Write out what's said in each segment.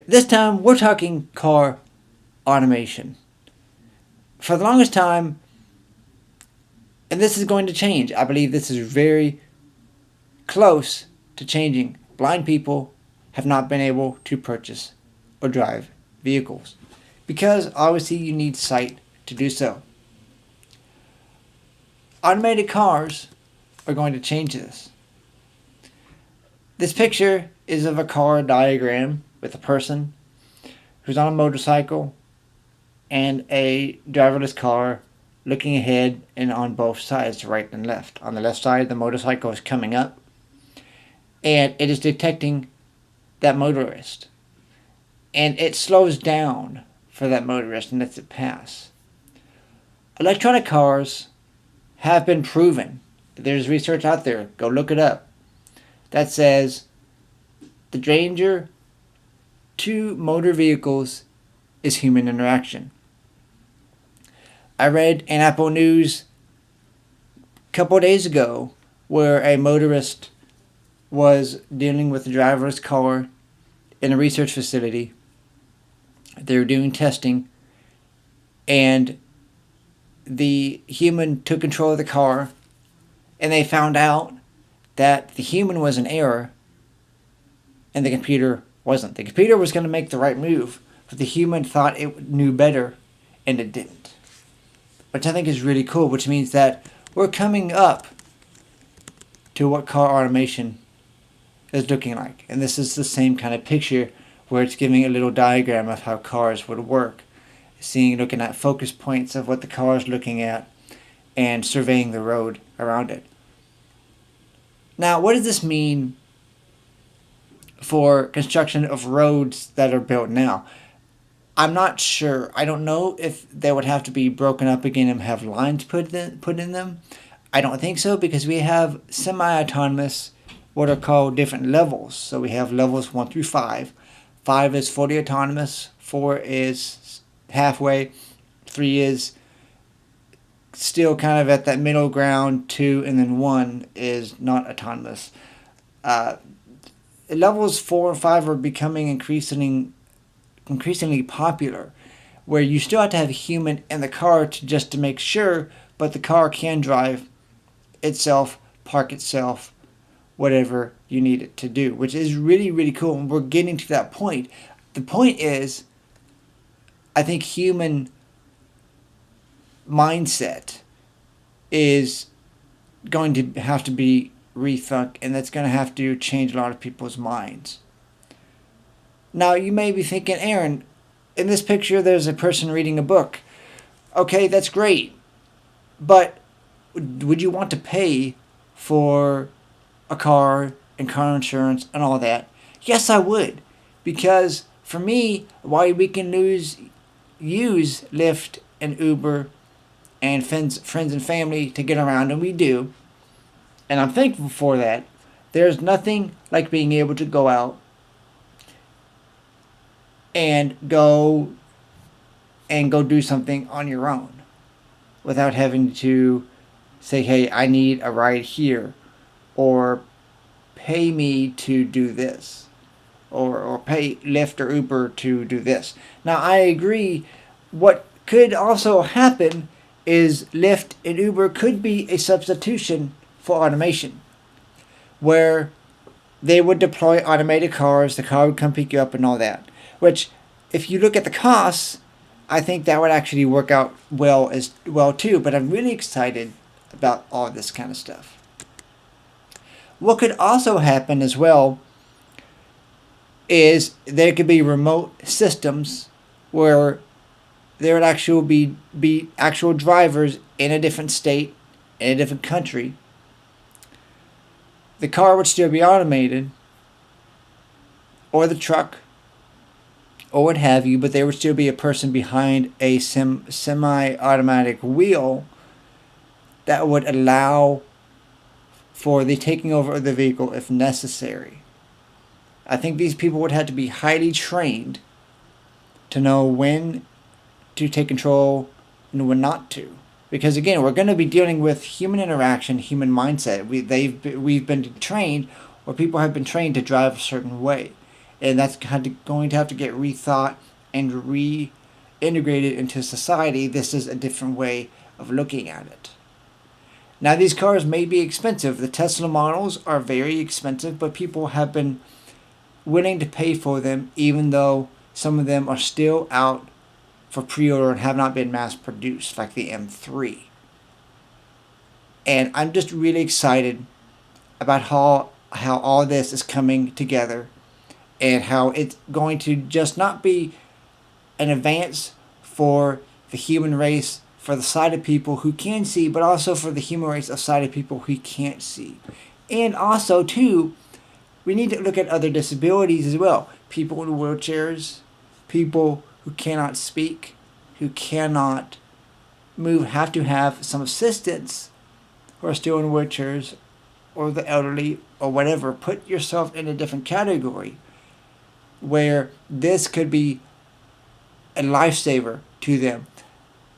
This time we're talking car automation. For the longest time, and this is going to change, I believe this is very close to changing. Blind people have not been able to purchase or drive vehicles because obviously you need sight to do so. Automated cars are going to change this. This picture is of a car diagram with a person who's on a motorcycle and a driverless car looking ahead and on both sides, right and left. On the left side, the motorcycle is coming up and it is detecting that motorist. And it slows down for that motorist and lets it pass. Electronic cars have been proven. There's research out there, go look it up, that says the danger to motor vehicles is human interaction. I read in Apple News a couple of days ago where a motorist was dealing with a driverless car in a research facility. They were doing testing, and the human took control of the car, and they found out that the human was in error and the computer wasn't. The computer was going to make the right move, but the human thought it knew better, and it didn't. Which I think is really cool, which means that we're coming up to what car automation is looking like. And this is the same kind of picture where it's giving a little diagram of how cars would work. Looking at focus points of what the car is looking at and surveying the road around it. Now, what does this mean for construction of roads that are built now? I'm not sure. I don't know if they would have to be broken up again and have lines put in them. I don't think so, because we have semi-autonomous, what are called different levels. So we have levels 1 through 5. 5 is fully autonomous. 4 is halfway. 3 is still kind of at that middle ground. 2 and then 1 is not autonomous. Levels 4 and 5 are becoming increasingly popular, where you still have to have a human in the car to make sure, but the car can drive itself, park itself, whatever you need it to do, which is really, really cool. And we're getting to that point. The point is, I think human mindset is going to have to be rethunk, and that's going to have to change a lot of people's minds. Now, you may be thinking, Aaron, in this picture there's a person reading a book. Okay, that's great. But would you want to pay for a car and car insurance and all that? Yes, I would. Because for me, while we can use Lyft and Uber and friends and family to get around, and we do, and I'm thankful for that, there's nothing like being able to go out and go do something on your own without having to say, hey, I need a ride here, or pay me to do this, or pay Lyft or Uber to do this. Now, I agree. What could also happen is Lyft and Uber could be a substitution for automation, where they would deploy automated cars, the car would come pick you up and all that. Which, if you look at the costs, I think that would actually work out well as well too. But I'm really excited about all this kind of stuff. What could also happen as well is there could be remote systems where there would actually be actual drivers in a different state, in a different country. The car would still be automated, or the truck, or what have you, but there would still be a person behind a semi-automatic wheel that would allow for the taking over of the vehicle if necessary. I think these people would have to be highly trained to know when to take control and when not to. Because again, we're going to be dealing with human interaction, human mindset. We've been trained, or people have been trained to drive a certain way. and that's going to have to get rethought and reintegrated into society. This is a different way of looking at it. Now, these cars may be expensive. The Tesla models are very expensive, but people have been willing to pay for them, even though some of them are still out for pre-order and have not been mass produced, like the M3. And I'm just really excited about how all this is coming together, and how it's going to just not be an advance for the human race, for the sighted people who can see, but also for the human race of sighted people who can't see. And also, too, we need to look at other disabilities as well. People in wheelchairs, people who cannot speak, who cannot move, have to have some assistance, who are still in wheelchairs, or the elderly, or whatever. Put yourself in a different category where this could be a lifesaver to them.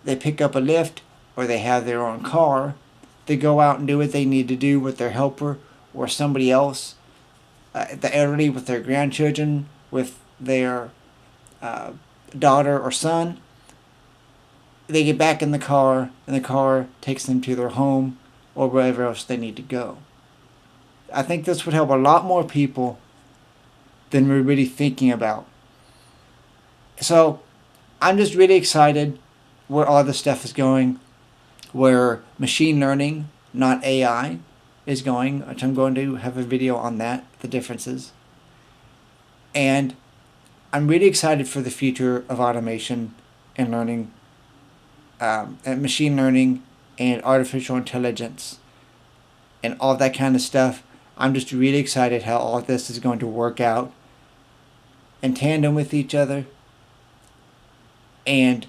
They pick up a lift, or they have their own car. They go out and do what they need to do with their helper or somebody else. The elderly with their grandchildren, with their daughter or son. They get back in the car, and the car takes them to their home or wherever else they need to go. I think this would help a lot more people than we're really thinking about. So I'm just really excited where all this stuff is going, where machine learning, not AI, is going, which I'm going to have a video on that, the differences. And I'm really excited for the future of automation and learning, and machine learning and artificial intelligence and all that kind of stuff. I'm just really excited how all this is going to work out in tandem with each other. And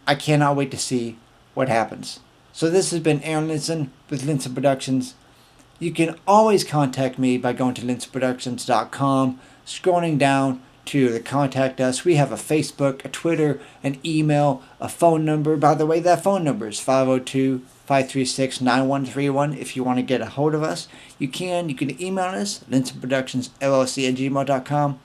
I cannot wait to see what happens. So this has been Aaron Linson with Linson Productions. You can always contact me by going to linsonproductions.com, scrolling down to the contact us. We have a Facebook, a Twitter, an email, a phone number. By the way, that phone number is 502-536-9131. If you want to get a hold of us, you can. You can email us, linsonproductionsllc@gmail.com.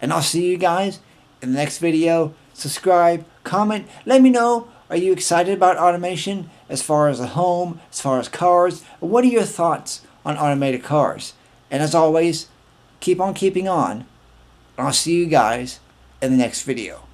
And I'll see you guys in the next video. Subscribe, comment, let me know. Are you excited about automation as far as the home, as far as cars? What are your thoughts on automated cars? And as always, keep on keeping on. I'll see you guys in the next video.